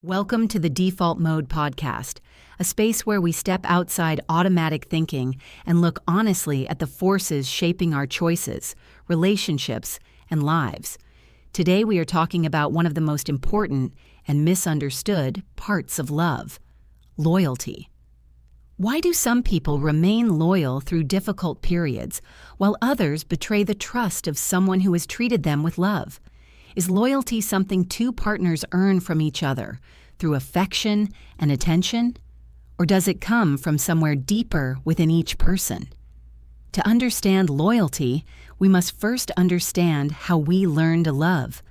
Welcome to the Default Mode podcast, a space where we step outside automatic thinking and look honestly at the forces shaping our choices, relationships, and lives. Today we are talking about one of the most important and misunderstood parts of love: loyalty. Why do some people remain loyal through difficult periods, while others betray the trust of someone who has treated them with love? Is loyalty something two partners earn from each other through affection and attention? Or does it come from somewhere deeper within each person? To understand loyalty, we must first understand how we learn to love.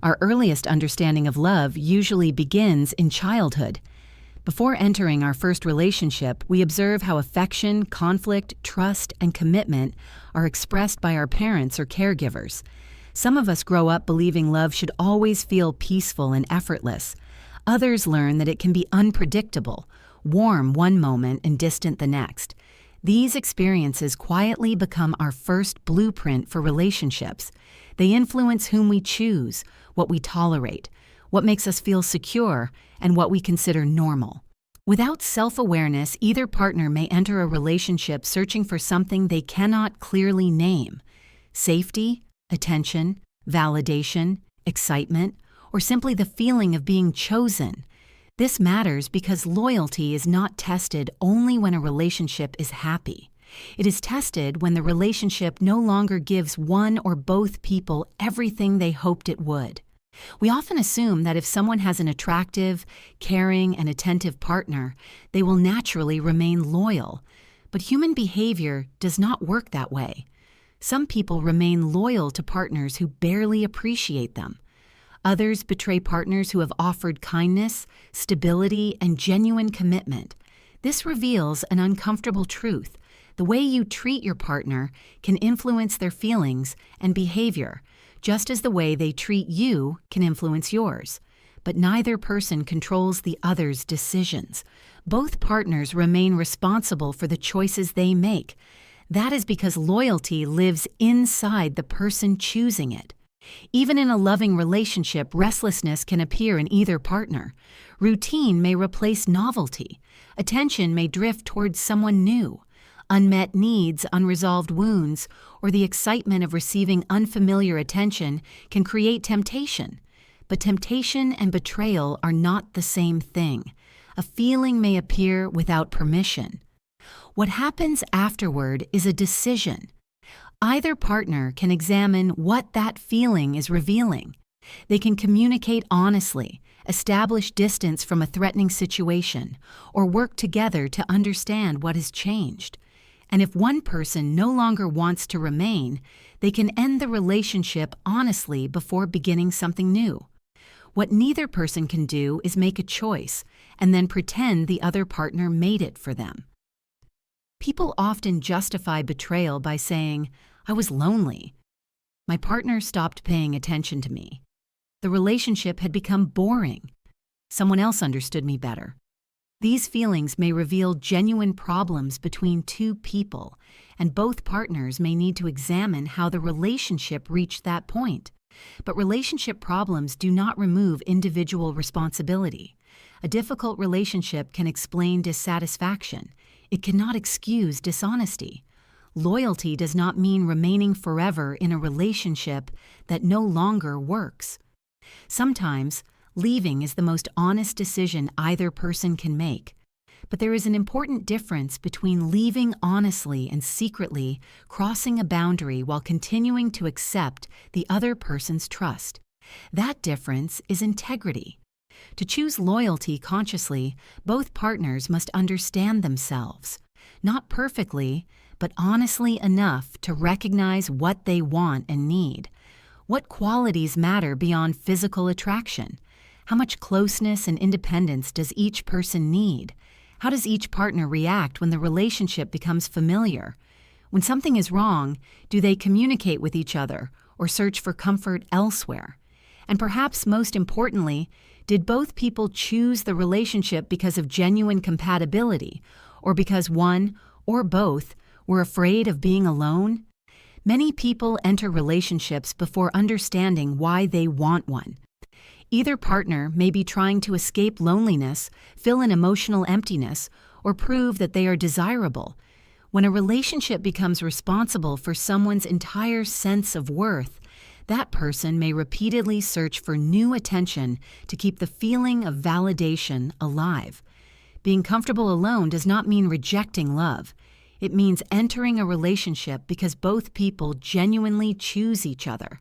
Our earliest understanding of love usually begins in childhood. Before entering our first relationship, we observe how affection, conflict, trust, and commitment are expressed by our parents or caregivers. Some of us grow up believing love should always feel peaceful and effortless. Others learn that it can be unpredictable, warm one moment and distant the next. These experiences quietly become our first blueprint for relationships. They influence whom we choose, what we tolerate, what makes us feel secure, and what we consider normal. Without self-awareness, either partner may enter a relationship searching for something they cannot clearly name: safety, attention, validation, excitement, or simply the feeling of being chosen. This matters because loyalty is not tested only when a relationship is happy. It is tested when the relationship no longer gives one or both people everything they hoped it would. We often assume that if someone has an attractive, caring, and attentive partner, they will naturally remain loyal. But human behavior does not work that way. Some people remain loyal to partners who barely appreciate them. Others betray partners who have offered kindness, stability, and genuine commitment. This reveals an uncomfortable truth. The way you treat your partner can influence their feelings and behavior, just as the way they treat you can influence yours. But neither person controls the other's decisions. Both partners remain responsible for the choices they make. That is because loyalty lives inside the person choosing it. Even in a loving relationship, restlessness can appear in either partner. Routine may replace novelty. Attention may drift towards someone new. Unmet needs, unresolved wounds, or the excitement of receiving unfamiliar attention can create temptation. But temptation and betrayal are not the same thing. A feeling may appear without permission. What happens afterward is a decision. Either partner can examine what that feeling is revealing. They can communicate honestly, establish distance from a threatening situation, or work together to understand what has changed. And if one person no longer wants to remain, they can end the relationship honestly before beginning something new. What neither person can do is make a choice and then pretend the other partner made it for them. People often justify betrayal by saying, "I was lonely. My partner stopped paying attention to me. The relationship had become boring. Someone else understood me better." These feelings may reveal genuine problems between two people, and both partners may need to examine how the relationship reached that point. But relationship problems do not remove individual responsibility. A difficult relationship can explain dissatisfaction. It cannot excuse dishonesty. Loyalty does not mean remaining forever in a relationship that no longer works. Sometimes, leaving is the most honest decision either person can make. But there is an important difference between leaving honestly and secretly crossing a boundary while continuing to accept the other person's trust. That difference is integrity. To choose loyalty consciously, both partners must understand themselves. Not perfectly, but honestly enough to recognize what they want and need. What qualities matter beyond physical attraction? How much closeness and independence does each person need? How does each partner react when the relationship becomes familiar? When something is wrong, do they communicate with each other or search for comfort elsewhere? And perhaps most importantly, did both people choose the relationship because of genuine compatibility, or because one or both were afraid of being alone? Many people enter relationships before understanding why they want one. Either partner may be trying to escape loneliness, fill an emotional emptiness, or prove that they are desirable. When a relationship becomes responsible for someone's entire sense of worth, that person may repeatedly search for new attention to keep the feeling of validation alive. Being comfortable alone does not mean rejecting love. It means entering a relationship because both people genuinely choose each other,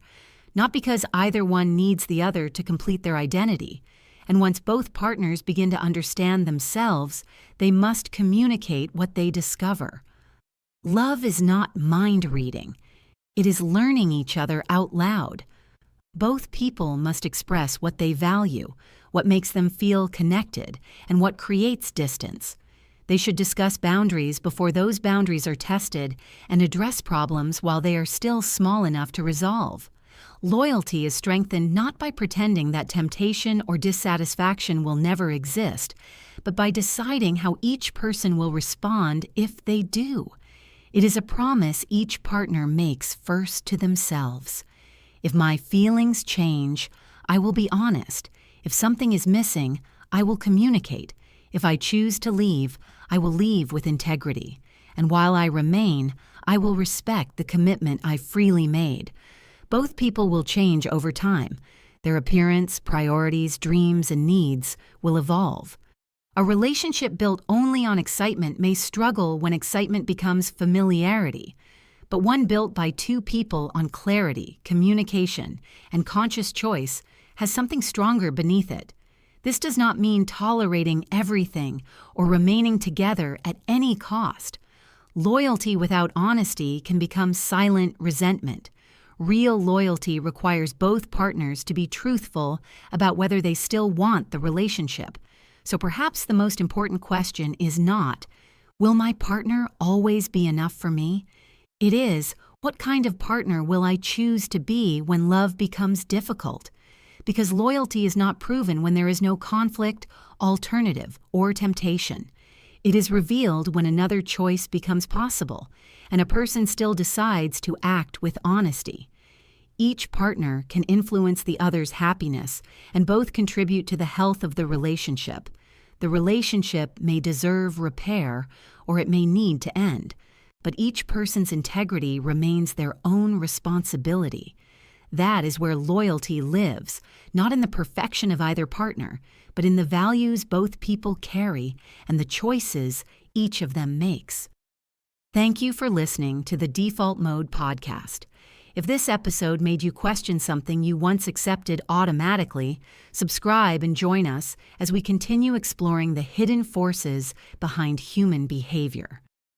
not because either one needs the other to complete their identity. And once both partners begin to understand themselves, they must communicate what they discover. Love is not mind reading. It is learning each other out loud. Both people must express what they value, what makes them feel connected, and what creates distance. They should discuss boundaries before those boundaries are tested and address problems while they are still small enough to resolve. Loyalty is strengthened not by pretending that temptation or dissatisfaction will never exist, but by deciding how each person will respond if they do. It is a promise each partner makes first to themselves. If my feelings change, I will be honest. If something is missing, I will communicate. If I choose to leave, I will leave with integrity. And while I remain, I will respect the commitment I freely made. Both people will change over time. Their appearance, priorities, dreams, and needs will evolve. A relationship built only on excitement may struggle when excitement becomes familiarity, but one built by two people on clarity, communication, and conscious choice has something stronger beneath it. This does not mean tolerating everything or remaining together at any cost. Loyalty without honesty can become silent resentment. Real loyalty requires both partners to be truthful about whether they still want the relationship. So perhaps the most important question is not, will my partner always be enough for me? It is, what kind of partner will I choose to be when love becomes difficult? Because loyalty is not proven when there is no conflict, alternative, or temptation. It is revealed when another choice becomes possible, and a person still decides to act with honesty. Each partner can influence the other's happiness, and both contribute to the health of the relationship. The relationship may deserve repair, or it may need to end, but each person's integrity remains their own responsibility. That is where loyalty lives, not in the perfection of either partner, but in the values both people carry and the choices each of them makes. Thank you for listening to the Default Mode podcast. If this episode made you question something you once accepted automatically, subscribe and join us as we continue exploring the hidden forces behind human behavior.